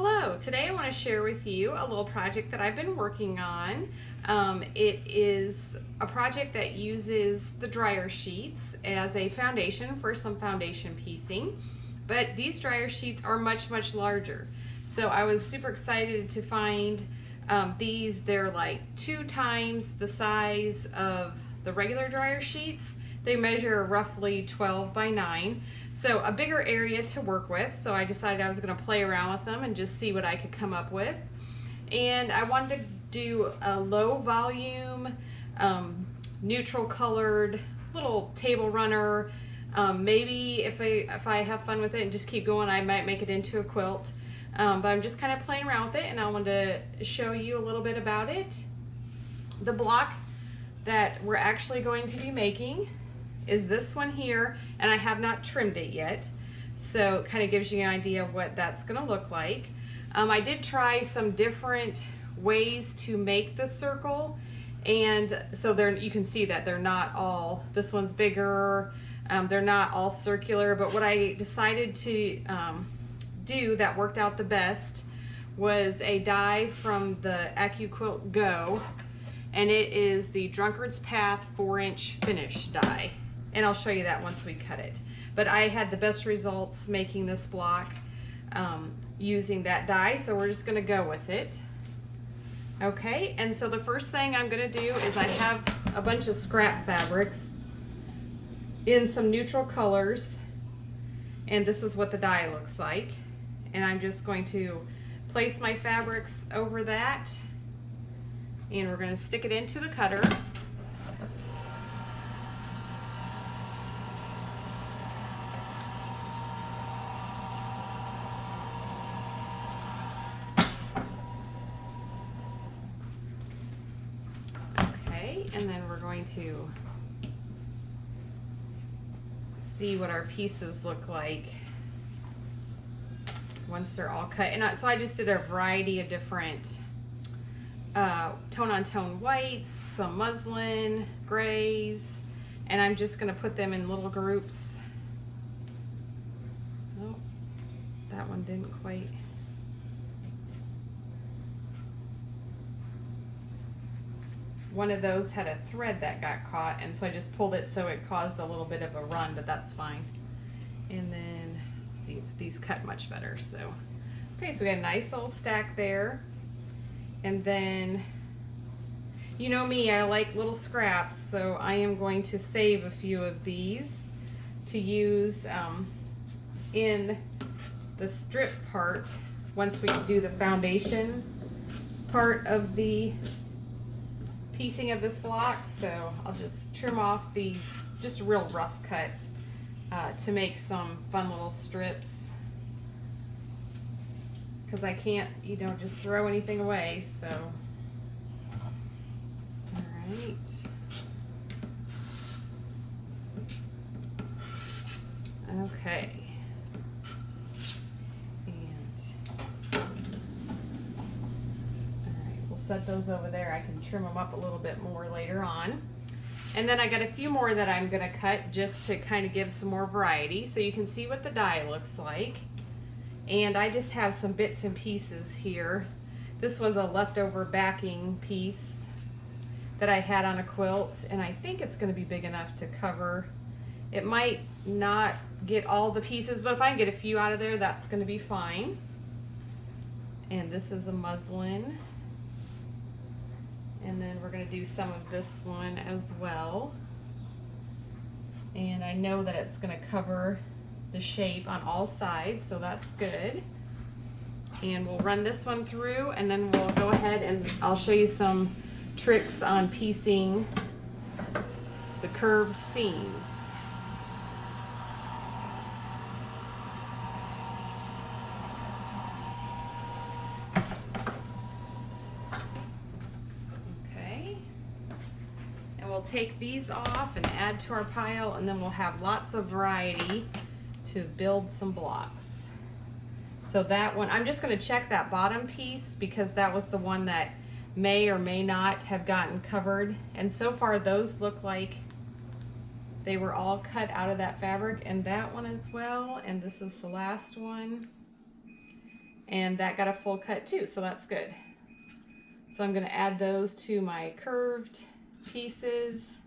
Hello, today I want to share with you a little project that I've been working on. It is a project that uses the dryer sheets as a foundation for some foundation piecing, but these dryer sheets are much larger. So I was super excited to find these. They're like 2 times the size of the regular dryer sheets. They measure roughly 12 by 9, so a bigger area to work with. So I decided I was going to play around with them and just see what I could come up with. And I wanted to do a low volume, neutral colored little table runner. Maybe if I have fun with it and just keep going, I might make it into a quilt. But I'm just kind of playing around with it, and I wanted to show you a little bit about it. The block that we're actually going to be making is this one here, and I have not trimmed it yet, so it kind of gives you an idea of what that's going to look like. I did try some different ways to make the circle, and so you can see that they're not all, this one's bigger, they're not all circular, but what I decided to do that worked out the best was a die from the Accuquilt Go, and it is the Drunkard's Path 4-inch finish die. And I'll show you that once we cut it. But I had the best results making this block using that die, so we're just gonna go with it. Okay, and so the first thing I'm gonna do is I have a bunch of scrap fabrics in some neutral colors, and this is what the die looks like. And I'm just going to place my fabrics over that, and we're gonna stick it into the cutter. And then we're going to see what our pieces look like once they're all cut. And so I just did a variety of different tone-on-tone whites, some muslin, grays, and I'm just going to put them in little groups. Oh, that one didn't quite. One of those had a thread that got caught, and so I just pulled it, so it caused a little bit of a run, but that's fine. And then see if these cut much better. So okay, so we got a nice little stack there. And then, you know me, I like little scraps, so I am going to save a few of these to use in the strip part once we do the foundation part of the piecing of this block. So I'll just trim off these, just a real rough cut to make some fun little strips, because I can't, just throw anything away. So all right, okay. Set those over there. I can trim them up a little bit more later on. And then I got a few more that I'm going to cut just to kind of give some more variety, so you can see what the die looks like. And I just have some bits and pieces here. This was a leftover backing piece that I had on a quilt, and I think it's going to be big enough to cover. It might not get all the pieces, but if I can get a few out of there, that's going to be fine. And this is a muslin. And then we're going to do some of this one as well. And I know that it's going to cover the shape on all sides, so that's good. And we'll run this one through, and then we'll go ahead and I'll show you some tricks on piecing the curved seams. We'll take these off and add to our pile, and then we'll have lots of variety to build some blocks. So that one, I'm just going to check that bottom piece because that was the one that may or may not have gotten covered. And so far those look like they were all cut out of that fabric, and that one as well. And this is the last one. And that got a full cut too, so that's good. So I'm going to add those to my curved pieces,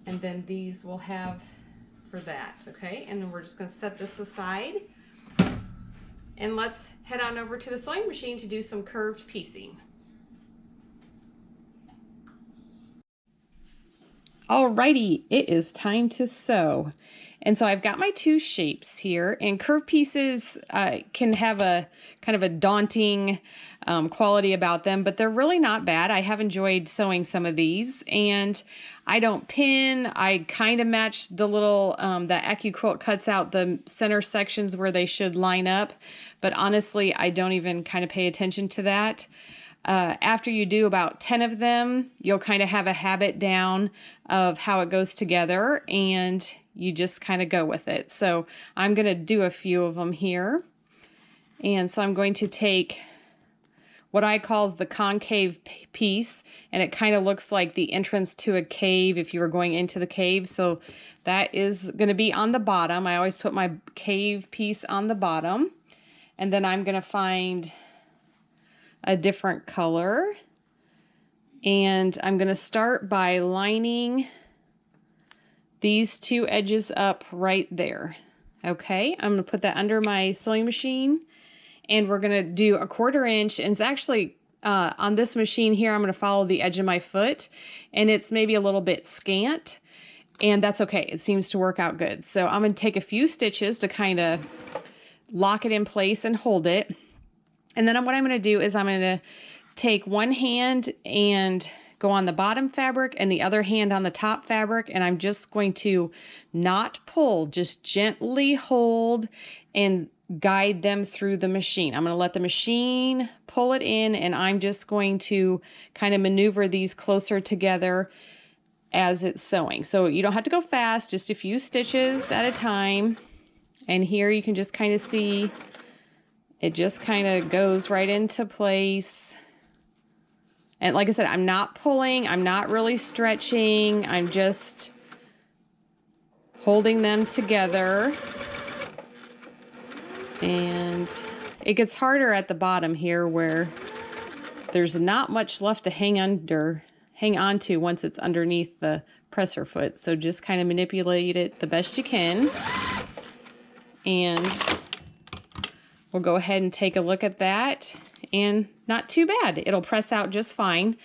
and then these will have for that, okay? And then we're just going to set this aside, and let's head on over to the sewing machine to do some curved piecing. Alrighty, it is time to sew. And so I've got my two shapes here, and curved pieces can have a kind of a daunting quality about them, but they're really not bad. I have enjoyed sewing some of these, and I don't pin. I kind of match the little, that Accuquilt cuts out the center sections where they should line up, but honestly, I don't even kind of pay attention to that. After you do about 10 of them, you'll kind of have a habit down of how it goes together, and you just kind of go with it. So I'm going to do a few of them here. And so I'm going to take what I call the concave piece, and it kind of looks like the entrance to a cave if you were going into the cave. So that is going to be on the bottom. I always put my cave piece on the bottom. And then I'm going to find a different color, and I'm going to start by lining these two edges up right there. Okay, I'm going to put that under my sewing machine, and we're going to do a 1/4 inch, and it's actually on this machine here I'm going to follow the edge of my foot, and it's maybe a little bit scant, and that's okay. It seems to work out good. So I'm going to take a few stitches to kind of lock it in place and hold it. And then what I'm going to do is I'm going to take one hand and go on the bottom fabric and the other hand on the top fabric, and I'm just going to not pull, just gently hold and guide them through the machine. I'm going to let the machine pull it in, and I'm just going to kind of maneuver these closer together as it's sewing. So you don't have to go fast, just a few stitches at a time. And here you can just kind of see it just kind of goes right into place. And like I said, I'm not pulling, I'm not really stretching, I'm just holding them together. And it gets harder at the bottom here where there's not much left to hang on to once it's underneath the presser foot. So just kind of manipulate it the best you can. And we'll go ahead and take a look at that, and not too bad. It'll press out just fine.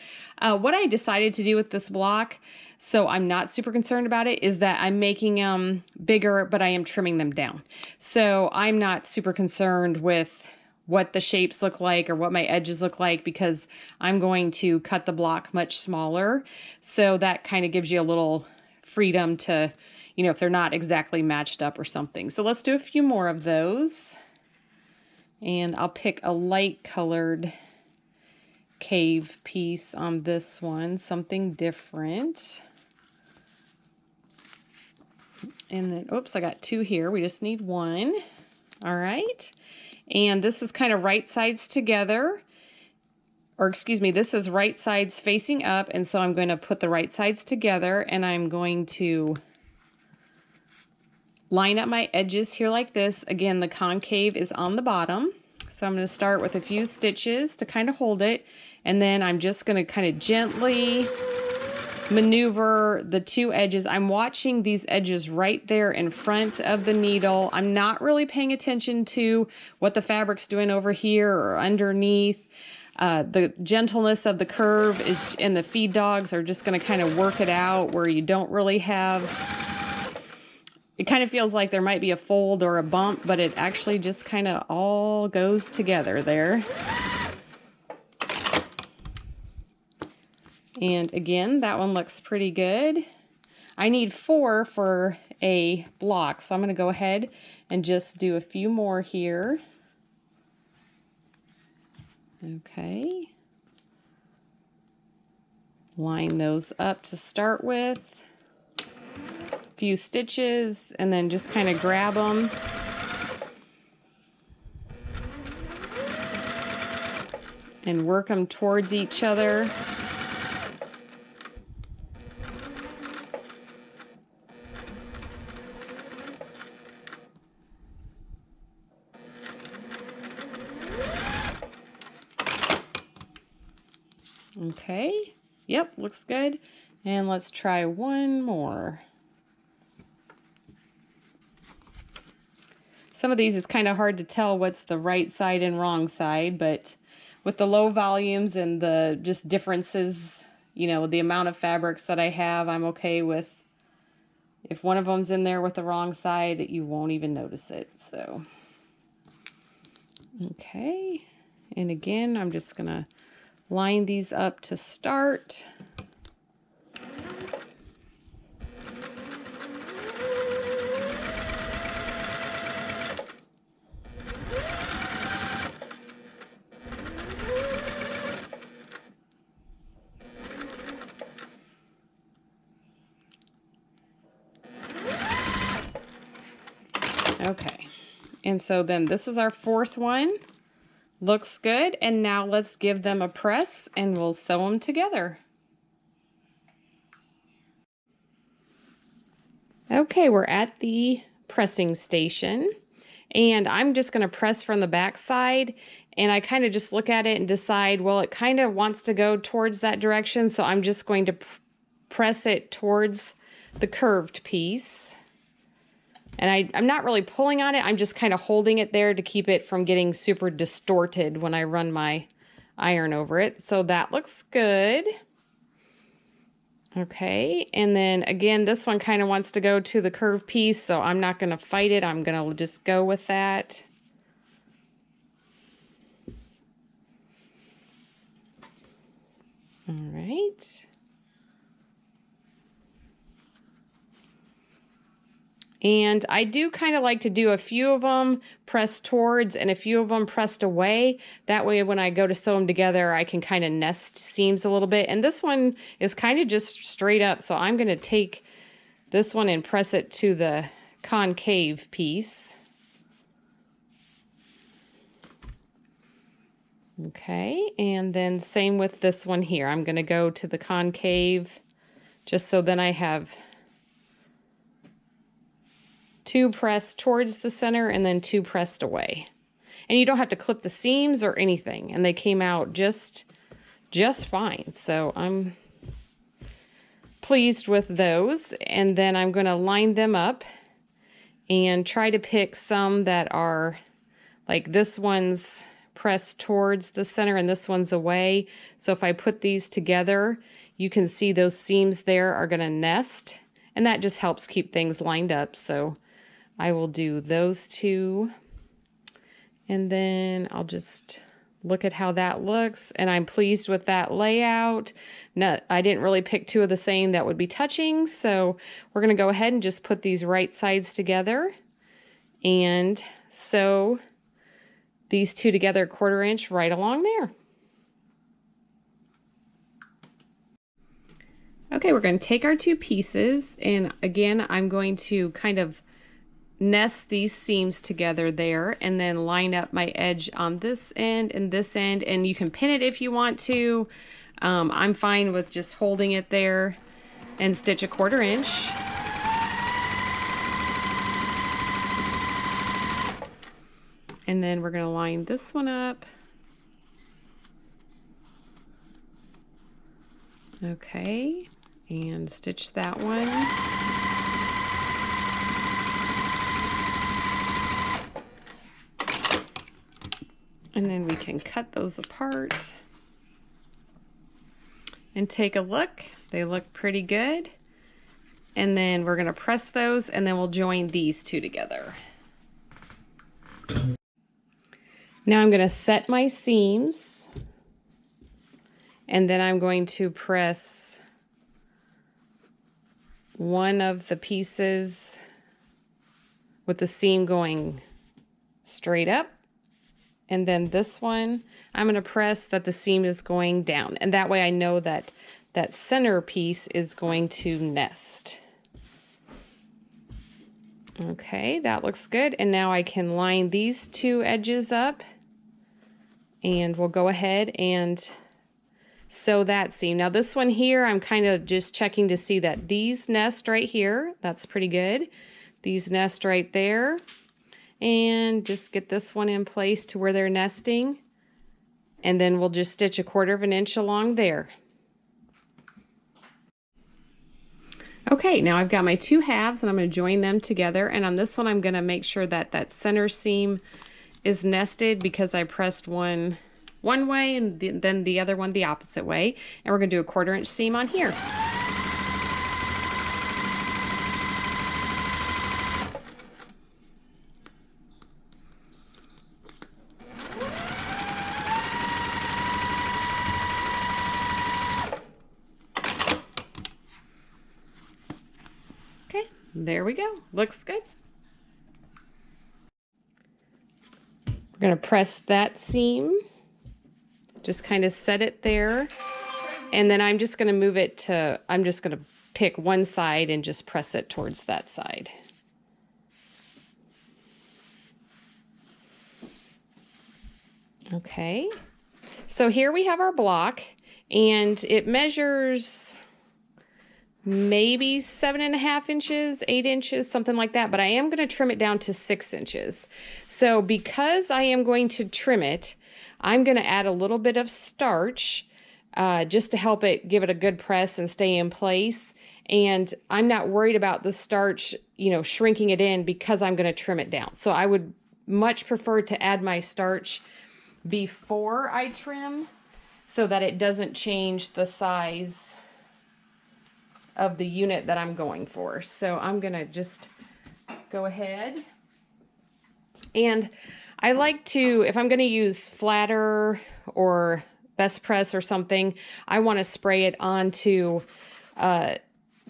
What I decided to do with this block, so I'm not super concerned about it, is that I'm making them bigger, but I am trimming them down. So I'm not super concerned with what the shapes look like or what my edges look like, because I'm going to cut the block much smaller. So that kind of gives you a little freedom to, you know, if they're not exactly matched up or something. So let's do a few more of those. And I'll pick a light colored cave piece on this one, something different. And then, oops, I got two here. We just need one. All right. And this is kind of right sides together. Or excuse me, this is right sides facing up. And so I'm going to put the right sides together, and I'm going to line up my edges here like this. Again, the concave is on the bottom. So I'm going to start with a few stitches to kind of hold it. And then I'm just going to kind of gently maneuver the two edges. I'm watching these edges right there in front of the needle. I'm not really paying attention to what the fabric's doing over here or underneath. The gentleness of the curve is, and the feed dogs are just going to kind of work it out where you don't really have... It kind of feels like there might be a fold or a bump, but it actually just kind of all goes together there. And again, that one looks pretty good. I need 4 for a block, so I'm going to go ahead and just do a few more here. Okay. Line those up to start with. Few stitches, and then just kind of grab them and work them towards each other. Okay, yep, looks good. And let's try one more. Some of these is kind of hard to tell what's the right side and wrong side, but with the low volumes and the just differences, you know, the amount of fabrics that I have, I'm okay with if one of them's in there with the wrong side, you won't even notice it. So, okay. And again, I'm just gonna line these up to start. Okay, and so then this is our fourth one. Looks good, and now let's give them a press and we'll sew them together. Okay, we're at the pressing station, and I'm just going to press from the back side, and I kind of just look at it and decide, well, it kind of wants to go towards that direction, so I'm just going to press it towards the curved piece. And I'm not really pulling on it, I'm just kind of holding it there to keep it from getting super distorted when I run my iron over it. So that looks good. Okay, and then again, this one kind of wants to go to the curved piece, so I'm not going to fight it. I'm going to just go with that. All right. And I do kind of like to do a few of them pressed towards and a few of them pressed away. That way when I go to sew them together, I can kind of nest seams a little bit. And this one is kind of just straight up. So I'm going to take this one and press it to the concave piece. Okay, and then same with this one here. I'm going to go to the concave just so then I have two pressed towards the center and then two pressed away. And you don't have to clip the seams or anything, and they came out just fine. So I'm pleased with those. And then I'm going to line them up and try to pick some that are like this one's pressed towards the center and this one's away. So if I put these together, you can see those seams there are going to nest, and that just helps keep things lined up. So I will do those two, and then I'll just look at how that looks, and I'm pleased with that layout. No, I didn't really pick two of the same that would be touching, so we're going to go ahead and just put these right sides together and sew these two together 1/4 inch right along there. Okay, we're going to take our two pieces, and again, I'm going to kind of nest these seams together there and then line up my edge on this end and this end, and you can pin it if you want to. I'm fine with just holding it there and stitch 1/4 inch. And then we're going to line this one up. Okay, and stitch that one. And then we can cut those apart and take a look. They look pretty good. And then we're going to press those, and then we'll join these two together. Now I'm going to set my seams, and then I'm going to press one of the pieces with the seam going straight up. And then this one, I'm going to press that the seam is going down. And that way I know that that center piece is going to nest. Okay, that looks good. And now I can line these two edges up. And we'll go ahead and sew that seam. Now this one here, I'm kind of just checking to see that these nest right here. That's pretty good. These nest right there. And just get this one in place to where they're nesting. and then we'll just stitch 1/4 inch along there. Okay, now I've got my 2 halves and I'm going to join them together, and on this one I'm going to make sure that that center seam is nested because I pressed one way and then the other one the opposite way, and we're going to do a 1/4 inch seam on here. Okay, there we go. Looks good. We're going to press that seam. Just kind of set it there. And then I'm just going to move it to, I'm just going to pick one side and just press it towards that side. Okay. So here we have our block, and it measures maybe 7.5 inches, 8 inches, something like that, but I am going to trim it down to 6 inches. So because I am going to trim it, I'm going to add a little bit of starch just to help it, give it a good press and stay in place. And I'm not worried about the starch, you know, shrinking it in because I'm going to trim it down. So I would much prefer to add my starch before I trim so that it doesn't change the size of the unit that I'm going for. So I'm gonna just go ahead, and I like to, if I'm gonna use flatter or best press or something, I want to spray it onto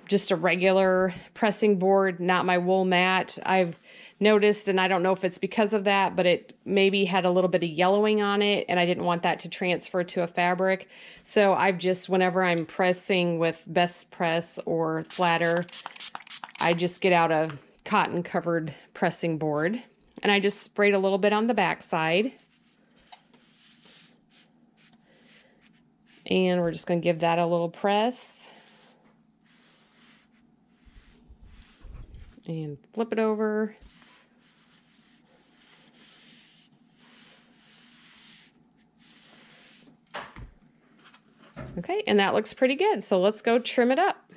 just a regular pressing board, not my wool mat. I've noticed, and I don't know if it's because of that, but it maybe had a little bit of yellowing on it, and I didn't want that to transfer to a fabric. So I've just, whenever I'm pressing with best press or flatter, I just get out a cotton covered pressing board, and I just sprayed a little bit on the back side. And we're just going to give that a little press. And flip it over. Okay, and that looks pretty good. So let's go trim it up.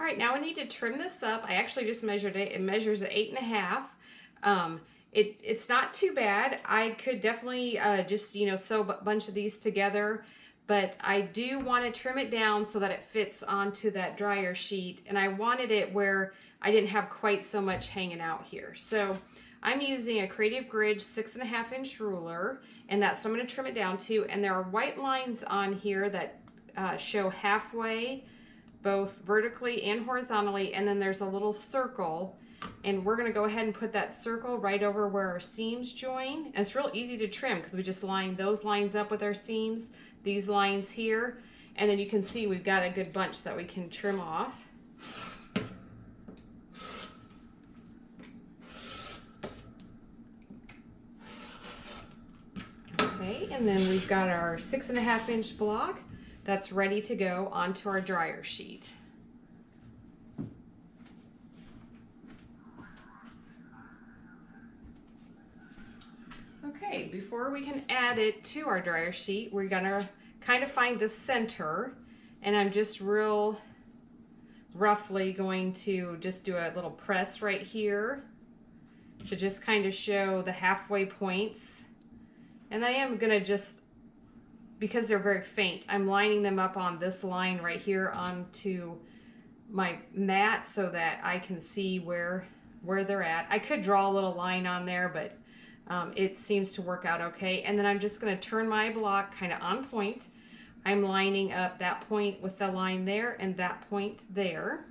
All right, now I need to trim this up. I actually just measured it. It measures 8.5. It's not too bad. I could definitely just, you know, sew a bunch of these together, but I do want to trim it down so that it fits onto that dryer sheet, and I wanted it where I didn't have quite so much hanging out here. So I'm using a Creative Grid 6.5 inch ruler, and that's what I'm going to trim it down to. And there are white lines on here that show halfway, both vertically and horizontally, and then there's a little circle, and we're going to go ahead and put that circle right over where our seams join. And it's real easy to trim because we just line those lines up with our seams, these lines here, and then you can see we've got a good bunch that we can trim off. Okay, and then we've got our 6.5 inch block that's ready to go onto our dryer sheet. Okay, before we can add it to our dryer sheet, we're gonna kind of find the center, and I'm just real roughly going to just do a little press right here to just kind of show the halfway points. And I am gonna just, because they're very faint, I'm lining them up on this line right here onto my mat so that I can see where they're at. I could draw a little line on there, but it seems to work out okay. And then I'm just going to turn my block kind of on point. I'm lining up that point with the line there and that point there.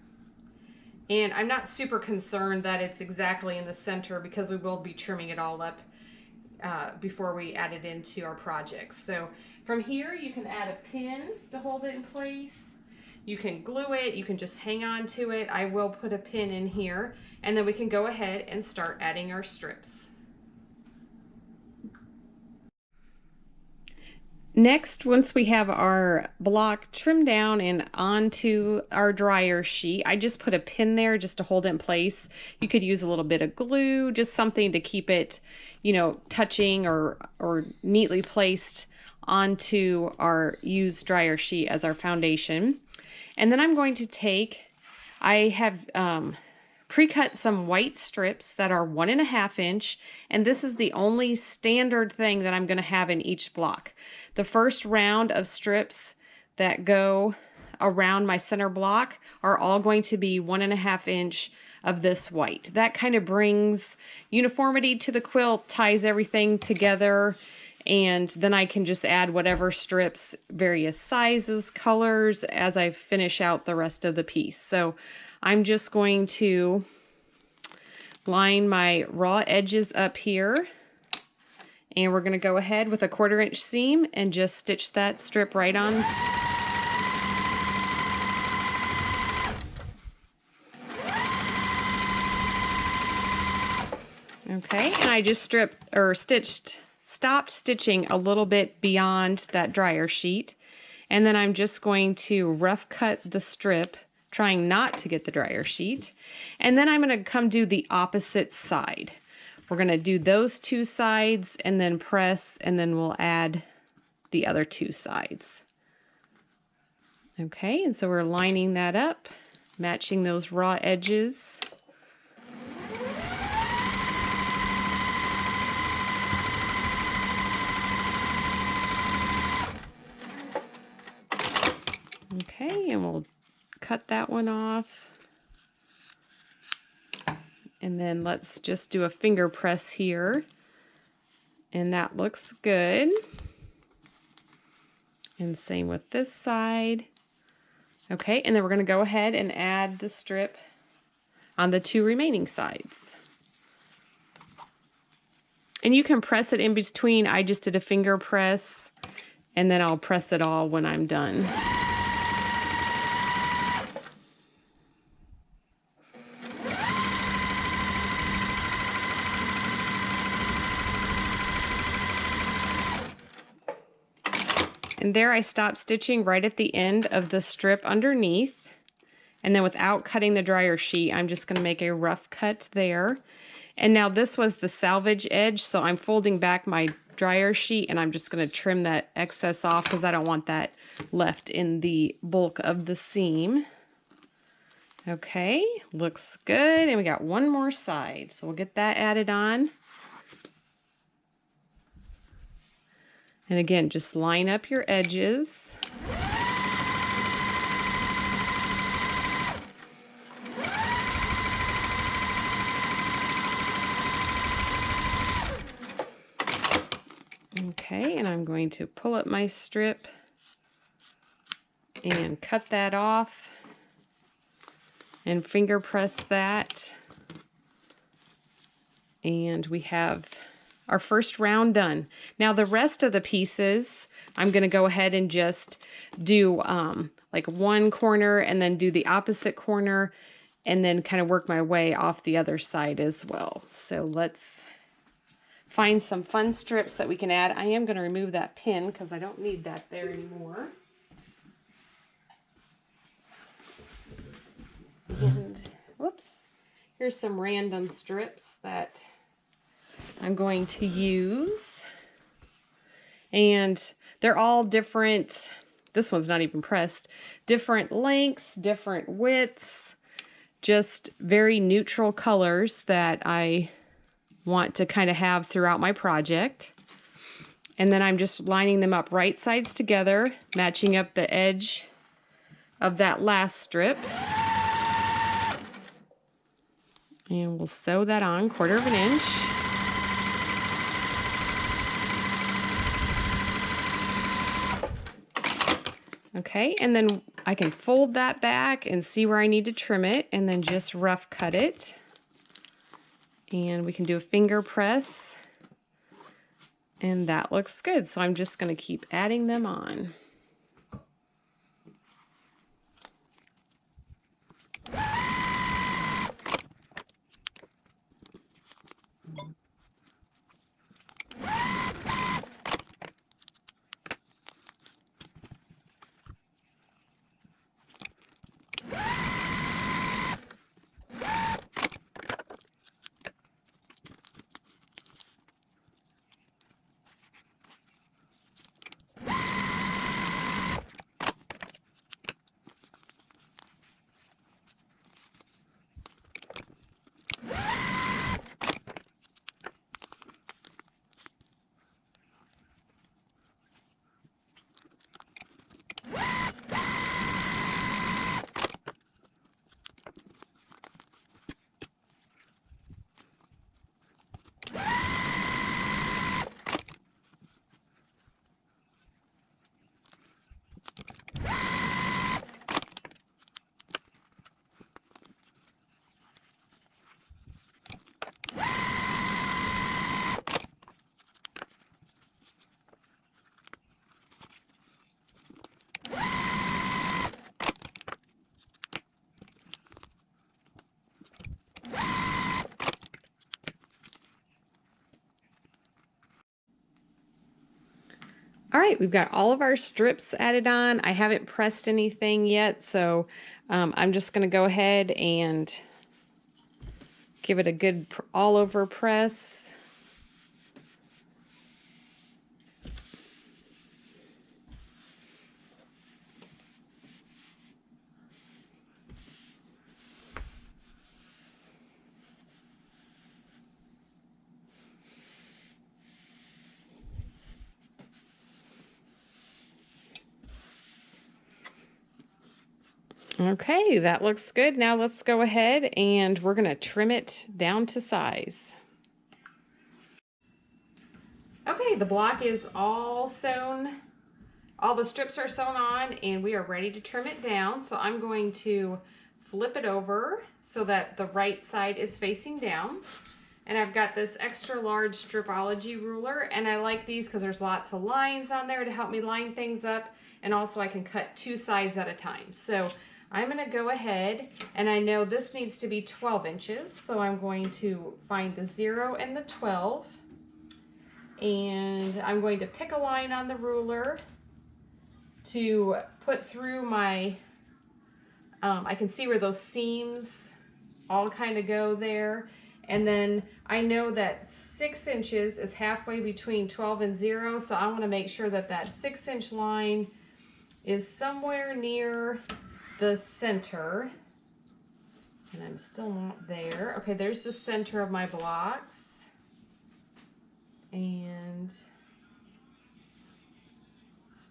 And I'm not super concerned that it's exactly in the center because we will be trimming it all up before we add it into our projects. So from here you can add a pin to hold it in place. You can glue it, you can just hang on to it. I will put a pin in here, and then we can go ahead and start adding our strips. Next, once we have our block trimmed down and onto our dryer sheet, I just put a pin there just to hold it in place. You could use a little bit of glue, just something to keep it, you know, touching or neatly placed onto our used dryer sheet as our foundation. And then I'm going to take, I have pre-cut some white strips that are 1.5 inch, and this is the only standard thing that I'm going to have in each block. The first round of strips that go around my center block are all going to be 1.5 inch of this white. That kind of brings uniformity to the quilt, ties everything together, and then I can just add whatever strips, various sizes, colors, as I finish out the rest of the piece. So I'm just going to line my raw edges up here, and we're going to go ahead with a 1/4 inch seam and just stitch that strip right on. Okay, and I just stopped stitching a little bit beyond that dryer sheet, and then I'm just going to rough cut the strip, trying not to get the dryer sheet. And then I'm going to come do the opposite side. We're going to do those 2 sides and then press, and then we'll add the other 2 sides. Okay, and so we're lining that up, matching those raw edges. Okay, and we'll cut that one off. And then let's just do a finger press here. And that looks good. And same with this side. Okay, and then we're going to go ahead and add the strip on the 2 remaining sides. And you can press it in between. I just did a finger press, and then I'll press it all when I'm done. And there I stopped stitching right at the end of the strip underneath. And then without cutting the dryer sheet, I'm just going to make a rough cut there. And now this was the salvage edge, so I'm folding back my dryer sheet and I'm just going to trim that excess off because I don't want that left in the bulk of the seam. Okay, looks good. And we got one more side, so we'll get that added on. And again, just line up your edges. Okay, and I'm going to pull up my strip and cut that off and finger press that. And we have our first round done. Now the rest of the pieces, I'm going to go ahead and just do like one corner and then do the opposite corner and then kind of work my way off the other side as well. So let's find some fun strips that we can add. I am going to remove that pin because I don't need that there anymore. And whoops, here's some random strips that I'm going to use, and they're all different. This one's not even pressed. Different lengths, different widths, just very neutral colors that I want to kind of have throughout my project. And then I'm just lining them up right sides together, matching up the edge of that last strip. And we'll sew that on 1/4 inch. Okay, and then I can fold that back and see where I need to trim it and then just rough cut it. And we can do a finger press. And that looks good. So I'm just going to keep adding them on. All right, we've got all of our strips added on. I haven't pressed anything yet, so I'm just going to go ahead and give it a good all over press. Okay, that looks good. Now let's go ahead and we're going to trim it down to size. Okay, the block is all sewn. All the strips are sewn on and we are ready to trim it down. So I'm going to flip it over so that the right side is facing down. And I've got this extra large stripology ruler, and I like these because there's lots of lines on there to help me line things up, and also I can cut 2 sides at a time. So I'm going to go ahead, and I know this needs to be 12 inches, so I'm going to find the 0 and the 12, and I'm going to pick a line on the ruler to put through my, I can see where those seams all kind of go there. And then I know that 6 inches is halfway between 12 and 0, so I want to make sure that that 6-inch line is somewhere near the center. And I'm still not there. Okay, there's the center of my blocks. And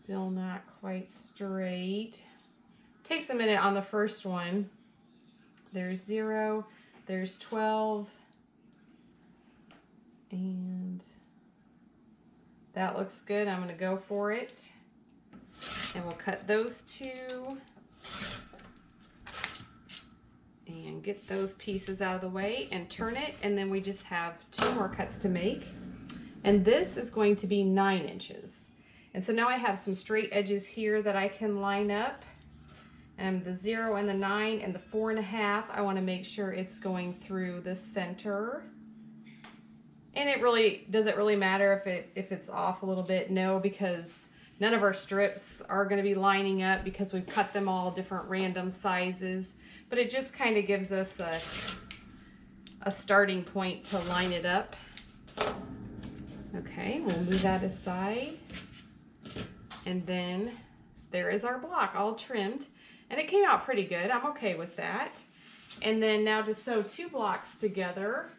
still not quite straight. Takes a minute on the first one. There's 0, there's 12. And that looks good. I'm going to go for it. And we'll cut those 2. And get those pieces out of the way and turn it. And then we just have 2 more cuts to make. And this is going to be 9 inches. And so now I have some straight edges here that I can line up. And the 0 and the 9 and the 4.5, I want to make sure it's going through the center. And does it really matter if it's off a little bit? No, because none of our strips are going to be lining up because we've cut them all different random sizes. But it just kind of gives us a starting point to line it up. Okay, we'll move that aside. And then there is our block all trimmed. And it came out pretty good. I'm okay with that. And then now to sew 2 blocks together,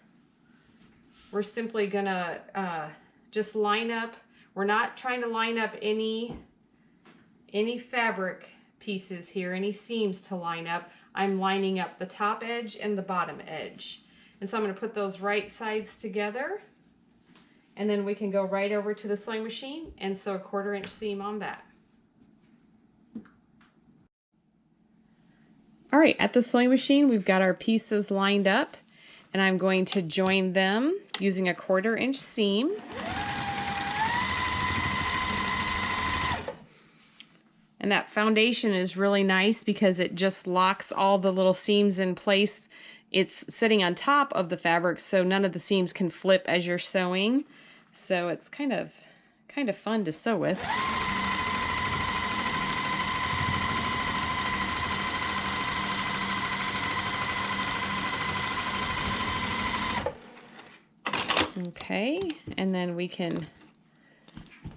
we're simply gonna just line up. We're not trying to line up any fabric pieces here, any seams to line up. I'm lining up the top edge and the bottom edge. And so I'm gonna put those right sides together, and then we can go right over to the sewing machine and sew a 1/4 inch seam on that. All right, at the sewing machine, we've got our pieces lined up, and I'm going to join them using a 1/4 inch seam. And that foundation is really nice because it just locks all the little seams in place. It's sitting on top of the fabric, so none of the seams can flip as you're sewing. So it's kind of fun to sew with. Okay, and then we can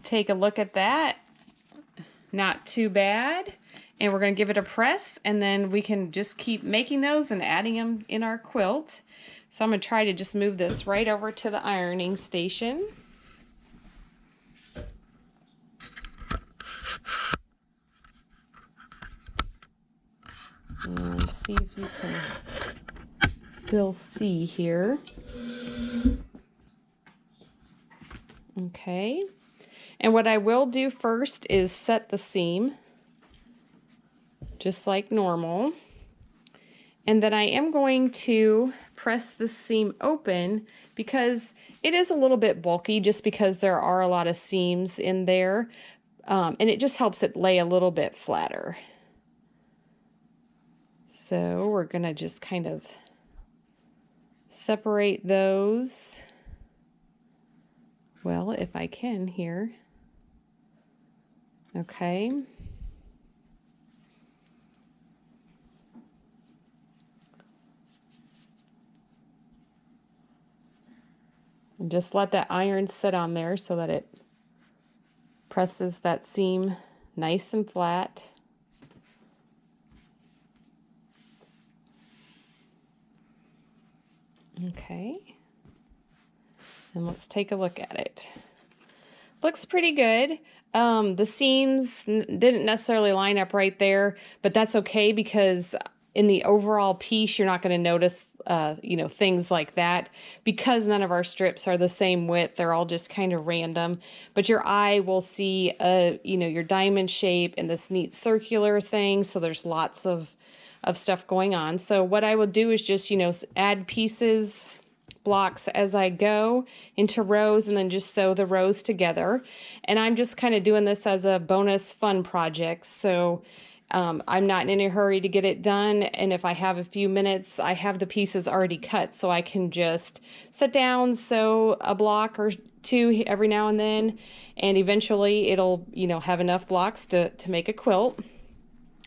take a look at that. Not too bad. And we're going to give it a press, and then we can just keep making those and adding them in our quilt. So I'm going to try to just move this right over to the ironing station. And see if you can still see here. Okay, and what I will do first is set the seam, just like normal. And then I am going to press the seam open because it is a little bit bulky just because there are a lot of seams in there. And it just helps it lay a little bit flatter. So we're going to just kind of separate those. Well, if I can here. Okay. And just let that iron sit on there so that it presses that seam nice and flat. Okay. And let's take a look at it. Looks pretty good. The seams didn't necessarily line up right there, but that's okay because in the overall piece, you're not going to notice, you know, things like that because none of our strips are the same width. They're all just kind of random, but your eye will see, you know, your diamond shape and this neat circular thing. So there's lots of stuff going on. So what I will do is just, you know, add pieces, blocks as I go into rows and then just sew the rows together. And I'm just kind of doing this as a bonus fun project. So I'm not in any hurry to get it done. And if I have a few minutes, I have the pieces already cut so I can just sit down, sew a block or two every now and then. And eventually it'll, you know, have enough blocks to make a quilt.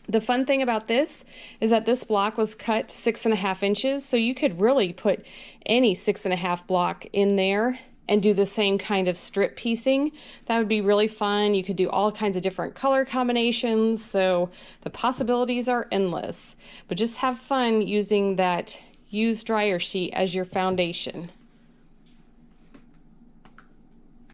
The fun thing about this is that this block was cut 6.5 inches, so you could really put any 6.5 block in there and do the same kind of strip piecing. That would be really fun. You could do all kinds of different color combinations, so the possibilities are endless. But just have fun using that used dryer sheet as your foundation.